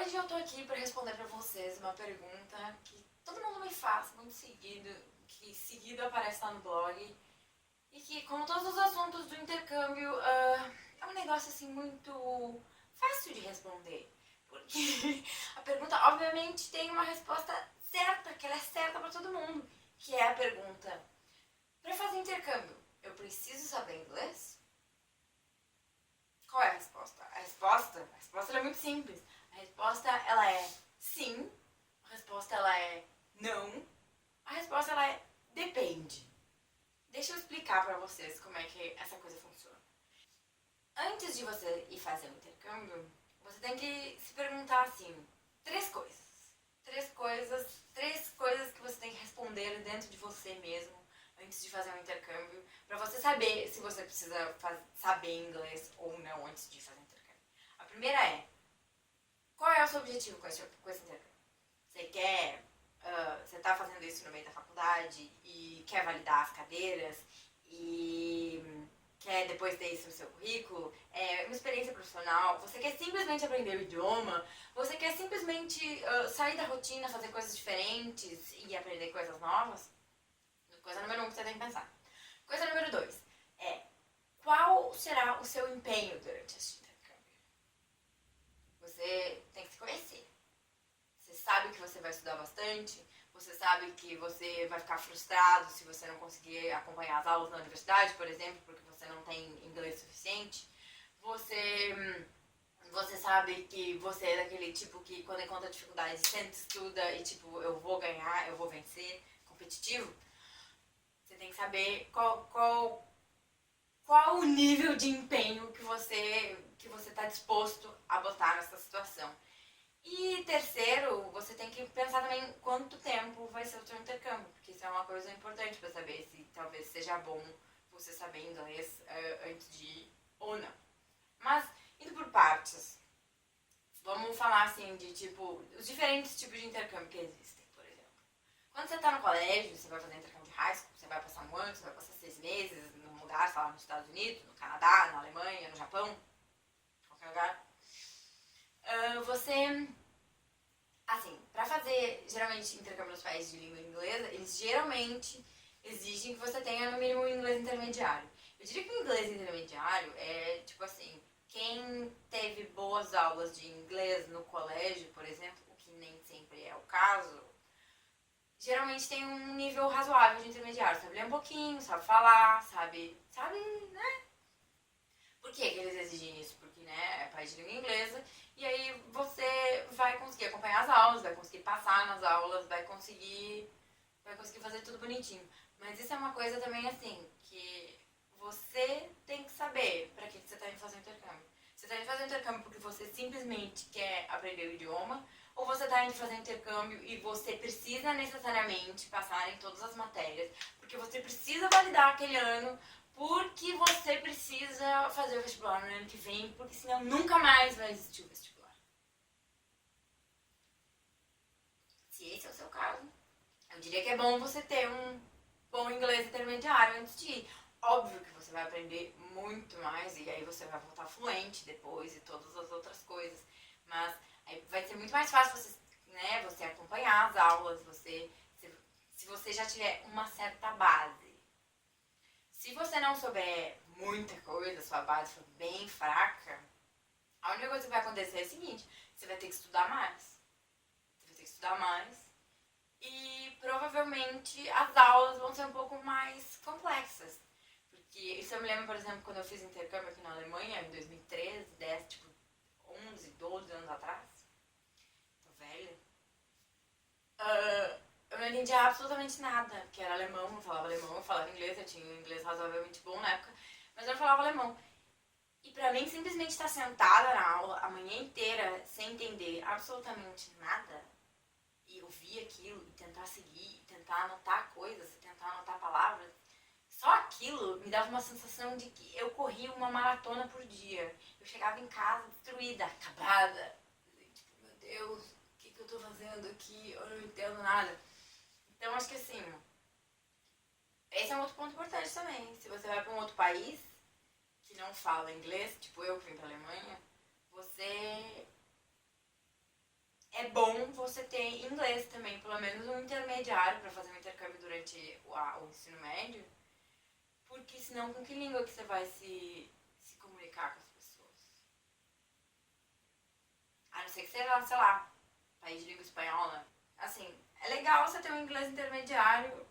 Hoje eu tô aqui para responder para vocês uma pergunta que todo mundo me faz muito seguido, que seguido aparece lá no blog, e que, como todos os assuntos do intercâmbio, é um negócio assim muito fácil de responder. Porque a pergunta, obviamente, tem uma resposta certa, que ela é certa para todo mundo, que é a pergunta: para fazer intercâmbio, eu preciso saber inglês? Qual é a resposta? A resposta é muito simples. A resposta ela é sim. A resposta ela é não. A resposta ela é depende. Deixa eu explicar para vocês como é que essa coisa funciona. Antes de você ir fazer o intercâmbio, você tem que se perguntar assim, três coisas. Três coisas que você tem que responder dentro de você mesmo antes de fazer um intercâmbio, para você saber se você precisa saber inglês ou não antes de fazer um intercâmbio. A primeira é, qual é o seu objetivo com esse intercâmbio? Você quer, você está fazendo isso no meio da faculdade e quer validar as cadeiras e quer depois ter isso no seu currículo, uma experiência profissional, você quer simplesmente aprender o idioma, você quer simplesmente sair da rotina, fazer coisas diferentes e aprender coisas novas? Coisa número 1 que você tem que pensar. Coisa número 2 é, qual será o seu empenho durante este intercâmbio? Você tem que se conhecer. Você sabe que você vai estudar bastante, você sabe que você vai ficar frustrado se você não conseguir acompanhar as aulas na universidade, por exemplo, porque você não tem inglês suficiente. Você sabe que você é daquele tipo que quando encontra dificuldade senta, estuda e tipo, eu vou ganhar, eu vou vencer, competitivo. Você tem que saber qual o nível de empenho que você está disposto a botar nessa situação. E terceiro, você tem que pensar também quanto tempo vai ser o seu intercâmbio, porque isso é uma coisa importante para saber se talvez seja bom você saber inglês antes de ir ou não. Mas, indo por partes, vamos falar assim de tipo, os diferentes tipos de intercâmbio que existem, por exemplo. Quando você está no colégio, você vai fazer intercâmbio de high school, você vai passar um ano, você vai passar 6 meses num lugar, sei lá, nos Estados Unidos, no Canadá, na Alemanha, no Japão, qualquer lugar. Você, assim, para fazer geralmente intercâmbio nos países de língua inglesa, eles geralmente exigem que você tenha no mínimo um inglês intermediário. Eu diria que o inglês intermediário é tipo assim, quem teve boas aulas de inglês no colégio, por exemplo, o que nem sempre é o caso, geralmente tem um nível razoável de intermediário. Sabe ler um pouquinho, sabe falar, sabe, né? Por que eles exigem isso? Porque, né, é país de língua inglesa, e aí você vai conseguir acompanhar as aulas, vai conseguir passar nas aulas, vai conseguir fazer tudo bonitinho. Mas isso é uma coisa também, assim, que você tem que saber para que você está indo fazer o intercâmbio. Você está indo fazer o intercâmbio porque você simplesmente quer aprender o idioma, ou você está indo fazer intercâmbio e você precisa necessariamente passar em todas as matérias, porque você precisa validar aquele ano, porque você precisa fazer o vestibular no ano que vem, porque senão nunca mais vai existir o vestibular. Se esse é o seu caso, eu diria que é bom você ter um bom inglês intermediário antes de ir. Óbvio que você vai aprender muito mais e aí você vai voltar fluente depois e todas as outras coisas. Mas aí vai ser muito mais fácil você acompanhar as aulas, se você já tiver uma certa base. Se você não souber muita coisa, sua base for bem fraca, a única coisa que vai acontecer é o seguinte: você vai ter que estudar mais. Você vai ter que estudar mais e provavelmente as aulas vão ser um pouco mais complexas. Porque isso eu me lembro, por exemplo, quando eu fiz intercâmbio aqui na Alemanha, em 2013, 10, tipo, 11, 12 anos atrás. Tô velha. Eu não entendia absolutamente nada, porque era alemão, eu falava inglês, eu tinha um inglês razoavelmente bom na época, mas eu não falava alemão. E pra mim, simplesmente estar sentada na aula a manhã inteira sem entender absolutamente nada e ouvir aquilo e tentar seguir, e tentar anotar coisas, e tentar anotar palavras, só aquilo me dava uma sensação de que eu corria uma maratona por dia. Eu chegava em casa destruída, acabada. Tipo, meu Deus, o que eu tô fazendo aqui? Eu não entendo nada. Então, acho que assim, esse é um outro ponto importante também. Se você vai pra um outro país que não fala inglês, tipo eu que vim pra Alemanha, você é bom você ter inglês também, pelo menos um intermediário para fazer um intercâmbio durante o ensino médio, porque senão com que língua que você vai se comunicar com as pessoas? A não ser que seja, sei lá, país de língua espanhola. Assim, é legal você ter um inglês intermediário,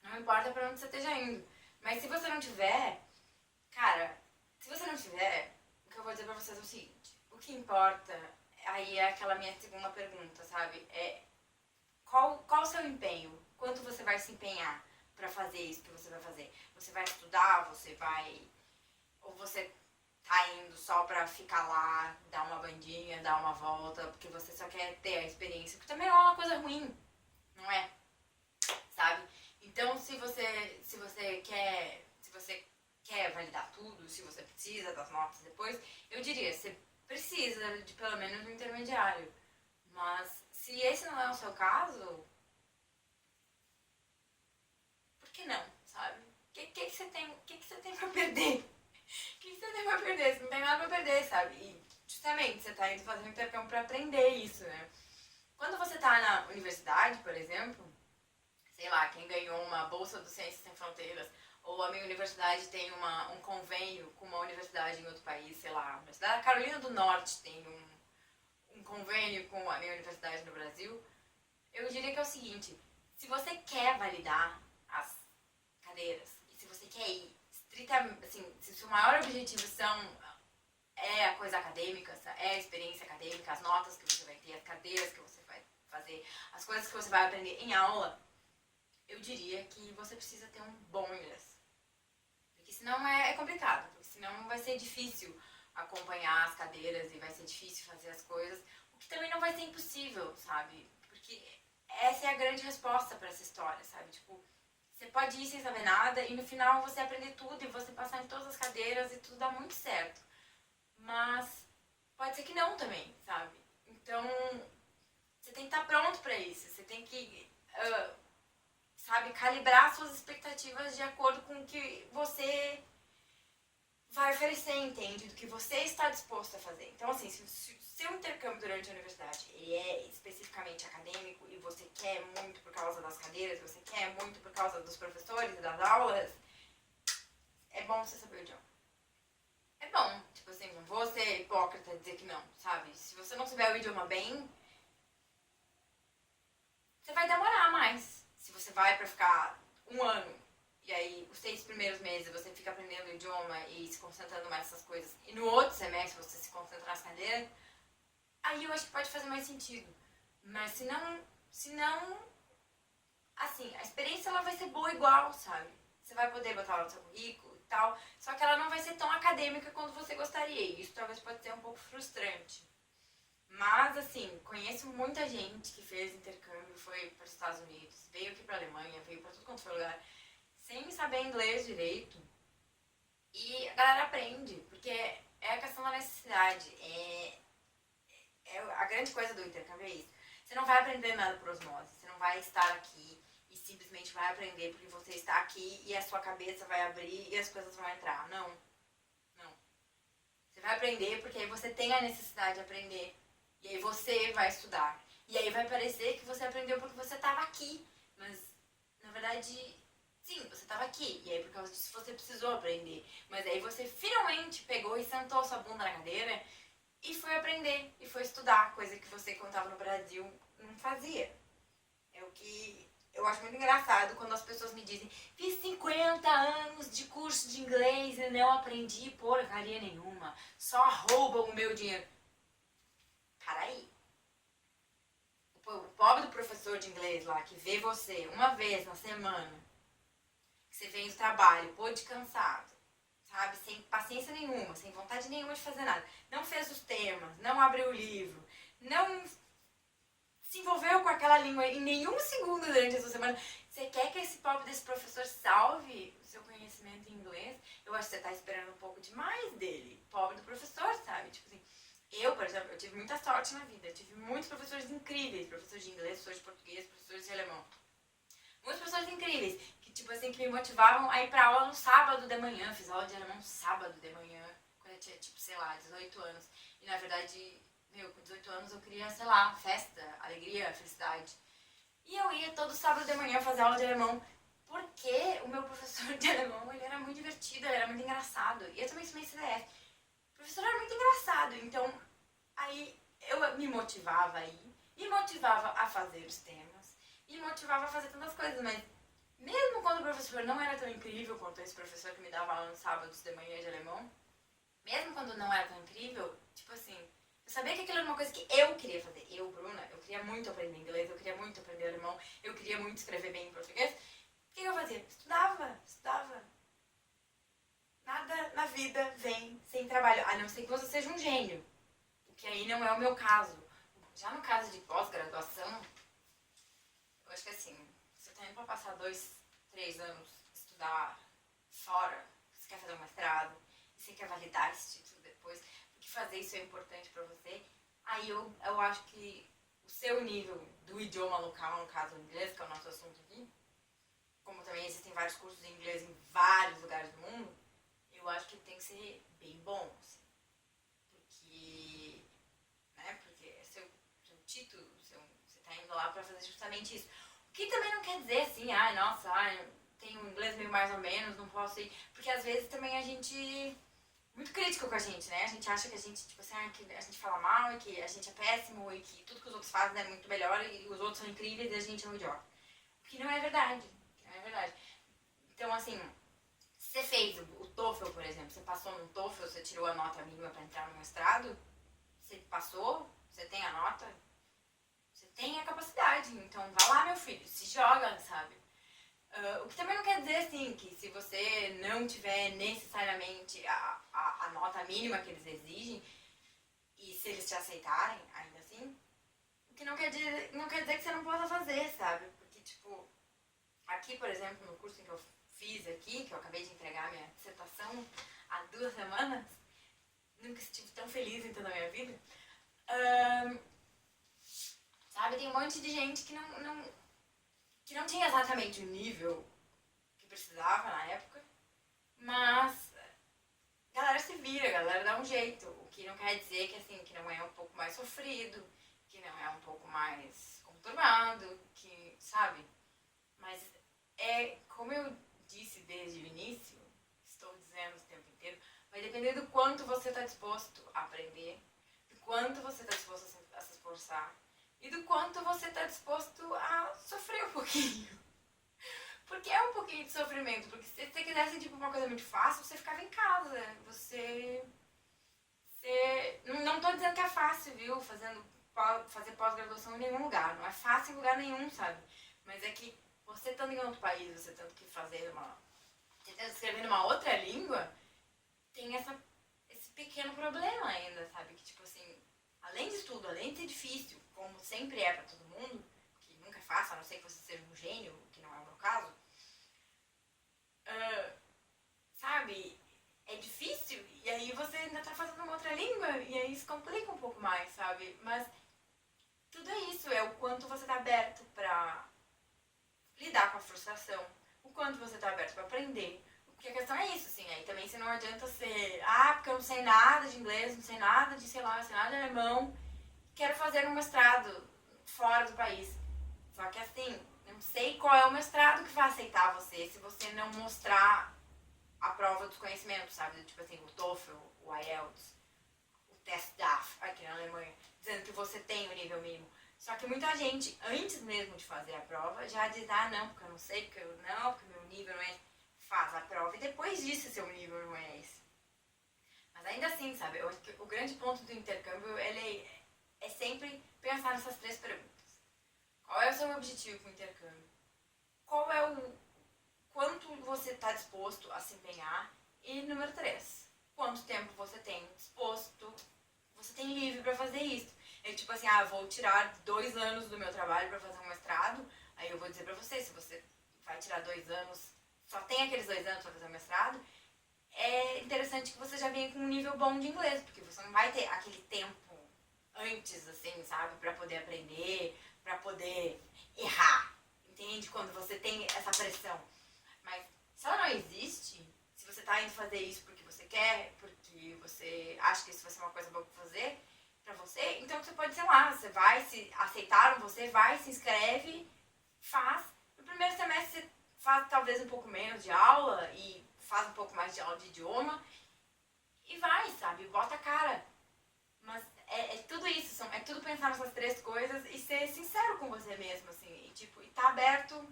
não importa pra onde você esteja indo. Mas se você não tiver, cara, se você não tiver, o que eu vou dizer pra vocês é o seguinte: o que importa, aí é aquela minha segunda pergunta, sabe? É qual o seu empenho? Quanto você vai se empenhar pra fazer isso que você vai fazer? Você vai estudar? Você vai. Ou você tá indo só pra ficar lá, dar uma bandinha, dar uma volta, porque você só quer ter a experiência? Porque também não é uma coisa ruim, não é? Sabe? Então, se você quer validar tudo, se você precisa das notas depois, eu diria, você precisa de pelo menos um intermediário. Mas se esse não é o seu caso, por que não, sabe? O que você tem pra perder? O que você tem pra perder? Você não tem nada pra perder, sabe? E justamente você tá indo fazer um intercâmbio pra aprender isso, né? Quando você tá na universidade, por exemplo, sei lá, quem ganhou uma bolsa do Ciências Sem Fronteiras, ou a minha universidade tem um convênio com uma universidade em outro país, sei lá, a Universidade da Carolina do Norte tem um convênio com a minha universidade no Brasil, eu diria que é o seguinte: se você quer validar as cadeiras, e se você quer ir estritamente, assim, se o seu maior objetivo é a coisa acadêmica, é a experiência acadêmica, as notas que você vai ter, as cadeiras que você vai fazer, as coisas que você vai aprender em aula, eu diria que você precisa ter um bom inglês. Porque senão é complicado, porque senão vai ser difícil acompanhar as cadeiras e vai ser difícil fazer as coisas, o que também não vai ser impossível, sabe? Porque essa é a grande resposta para essa história, sabe? Tipo, você pode ir sem saber nada e no final você aprender tudo e você passar em todas as cadeiras e tudo dá muito certo. Mas pode ser que não também, sabe? Então, você tem que estar pronto para isso, você tem que sabe, calibrar suas expectativas de acordo com o que você vai oferecer, entende? Do que você está disposto a fazer. Então, assim, se o seu intercâmbio durante a universidade ele é especificamente acadêmico e você quer muito por causa das cadeiras, você quer muito por causa dos professores e das aulas, é bom você saber o idioma. É bom, tipo assim, não vou ser hipócrita e dizer que não, sabe? Se você não souber o idioma bem, você vai demorar mais. Se você vai pra ficar um ano e aí os 6 primeiros meses você fica aprendendo o idioma e se concentrando mais nessas coisas, e no outro semestre você se concentra nas cadeiras, aí eu acho que pode fazer mais sentido. Mas se não, assim, a experiência ela vai ser boa igual, sabe? Você vai poder botar ela no seu currículo e tal, só que ela não vai ser tão acadêmica quanto você gostaria, e isso talvez pode ser um pouco frustrante. Mas, assim, conheço muita gente que fez intercâmbio, foi para os Estados Unidos, veio aqui para a Alemanha, veio para tudo quanto foi lugar, sem saber inglês direito. E a galera aprende, porque é a questão da necessidade. A grande coisa do intercâmbio é isso. Você não vai aprender nada por osmose, você não vai estar aqui e simplesmente vai aprender porque você está aqui e a sua cabeça vai abrir e as coisas vão entrar. Não, não. Você vai aprender porque aí você tem a necessidade de aprender. E aí você vai estudar. E aí vai parecer que você aprendeu porque você estava aqui. Mas, na verdade, sim, você estava aqui. E aí por causa disso você precisou aprender. Mas aí você finalmente pegou e sentou sua bunda na cadeira e foi aprender. E foi estudar. Coisa que você, quando estava no Brasil, não fazia. É o que eu acho muito engraçado quando as pessoas me dizem: fiz 50 anos de curso de inglês e não aprendi porcaria nenhuma. Só roubam o meu dinheiro. Peraí. O pobre do professor de inglês lá, que vê você uma vez na semana, que você vem do trabalho, pôde cansado, sabe? Sem paciência nenhuma, sem vontade nenhuma de fazer nada. Não fez os temas, não abriu o livro, não se envolveu com aquela língua em nenhum segundo durante essa semana. Você quer que esse pobre desse professor salve o seu conhecimento em inglês? Eu acho que você tá esperando um pouco demais dele. Pobre do professor, sabe? Tipo assim, eu, por exemplo, eu tive muita sorte na vida. Eu tive muitos professores incríveis. Professores de inglês, professores de português, professores de alemão. Muitos professores incríveis. Que, tipo assim, que me motivavam a ir pra aula no sábado de manhã. Fiz aula de alemão no sábado de manhã. Quando eu tinha, tipo, sei lá, 18 anos. E, na verdade, com 18 anos eu queria, sei lá, festa, alegria, felicidade. E eu ia todo sábado de manhã fazer aula de alemão, porque o meu professor de alemão, ele era muito divertido, ele era muito engraçado. E eu também sou meio CDF. O professor era muito engraçado, então aí eu me motivava a ir, me motivava a fazer os temas, me motivava a fazer tantas coisas, mas mesmo quando o professor não era tão incrível quanto esse professor que me dava aula nos sábados de manhã de alemão, mesmo quando não era tão incrível, tipo assim, eu sabia que aquilo era uma coisa que eu queria fazer. Eu, Bruna, eu queria muito aprender inglês, eu queria muito aprender alemão, eu queria muito escrever bem em português. O que eu fazia? Estudava. Nada na vida vem sem trabalho, a não ser que você seja um gênio, o que aí não é o meu caso. Já no caso de pós-graduação, eu acho que assim, você tá indo pra passar 2, 3 anos estudar fora, você quer fazer um mestrado, e você quer validar esse título depois, porque fazer isso é importante pra você, aí eu acho que o seu nível do idioma local, no caso o inglês, que é o nosso assunto aqui, como também existem vários cursos de inglês em vários lugares do mundo, eu acho que tem que ser bem bom, assim, porque, né, porque é seu título, você tá indo lá pra fazer justamente isso. O que também não quer dizer assim, nossa, tenho um inglês meio mais ou menos, não posso ir, porque às vezes também a gente muito crítico com a gente, né? A gente acha que a gente, tipo assim, que a gente fala mal e que a gente é péssimo e que tudo que os outros fazem é muito melhor e os outros são incríveis e a gente é um idiota. O que não é verdade, não é verdade. Então, assim, você fez o TOEFL, por exemplo, você passou no TOEFL, você tirou a nota mínima para entrar no mestrado, você passou, você tem a nota, você tem a capacidade, então vá lá, meu filho, se joga, sabe? O que também não quer dizer, assim, que se você não tiver necessariamente a nota mínima que eles exigem, e se eles te aceitarem, ainda assim, o que não quer dizer que você não possa fazer, sabe? Porque, tipo, aqui, por exemplo, no curso que eu fiz aqui, que eu acabei de entregar minha dissertação há 2 semanas, nunca estive tão feliz em toda a minha vida, sabe, tem um monte de gente que não tinha exatamente o nível que precisava na época, mas a galera se vira, a galera dá um jeito, o que não quer dizer que, assim, que não é um pouco mais sofrido, que não é um pouco mais conturbado, que, sabe, mas é, como eu disse desde o início, estou dizendo o tempo inteiro, vai depender do quanto você está disposto a aprender, do quanto você está disposto a se esforçar e do quanto você está disposto a sofrer um pouquinho. Porque é um pouquinho de sofrimento, porque se você quisesse tipo, uma coisa muito fácil, você ficava em casa, não tô dizendo que é fácil, viu, fazer pós-graduação em nenhum lugar, não é fácil em lugar nenhum, sabe, mas é que você estando em outro país, você tendo que escrever numa outra língua, tem esse pequeno problema ainda, sabe? Que, tipo assim, além de tudo, além de ser difícil, como sempre é pra todo mundo, que nunca é fácil, a não ser que você seja um gênio, que não é o meu caso, sabe? É difícil, e aí você ainda tá fazendo uma outra língua, e aí isso complica um pouco mais, sabe? Mas tudo é isso, é o quanto você tá aberto pra lidar com a frustração, o quanto você tá aberto pra aprender. Porque a questão é isso, assim, aí também você não adianta ser, porque eu não sei nada de inglês, não sei nada de, sei lá, não sei nada de alemão, quero fazer um mestrado fora do país. Só que assim, não sei qual é o mestrado que vai aceitar você se você não mostrar a prova dos conhecimentos, sabe? Tipo assim, o TOEFL, o IELTS, o TestDAF aqui na Alemanha, dizendo que você tem o nível mínimo. Só que muita gente, antes mesmo de fazer a prova, já diz, não, porque eu não sei, porque meu nível não é... Faz a prova e depois disso seu nível não é esse. Mas ainda assim, sabe, eu acho que o grande ponto do intercâmbio, ele é sempre pensar nessas 3 perguntas. Qual é o seu objetivo com o intercâmbio? Qual é o quanto você está disposto a se empenhar? E número 3, quanto tempo você tem disposto, você tem livre para fazer isso? É tipo assim, vou tirar 2 anos do meu trabalho para fazer um mestrado, aí eu vou dizer para você, se você vai tirar 2 anos, só tem aqueles 2 anos para fazer o mestrado, é interessante que você já venha com um nível bom de inglês, porque você não vai ter aquele tempo antes, assim, sabe, para poder aprender, para poder errar, entende? Quando você tem essa pressão. Mas se ela não existe, se você tá indo fazer isso porque você quer, porque você acha que isso vai ser uma coisa boa pra fazer, pra você, então você pode, sei lá, você vai, se aceitaram você, vai, se inscreve, faz. No primeiro semestre você faz talvez um pouco menos de aula e faz um pouco mais de aula de idioma e vai, sabe, bota a cara. Mas é tudo isso, é tudo pensar nessas três coisas e ser sincero com você mesmo, assim, e tipo, e tá aberto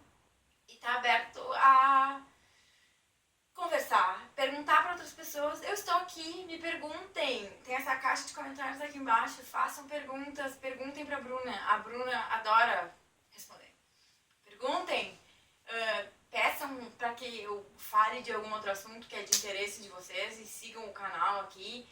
a conversar, perguntar para outras pessoas. Eu estou aqui, me perguntem. Tem essa caixa de comentários aqui embaixo. Façam perguntas, perguntem para Bruna. A Bruna adora responder. Perguntem, peçam para que eu fale de algum outro assunto que é de interesse de vocês e sigam o canal aqui.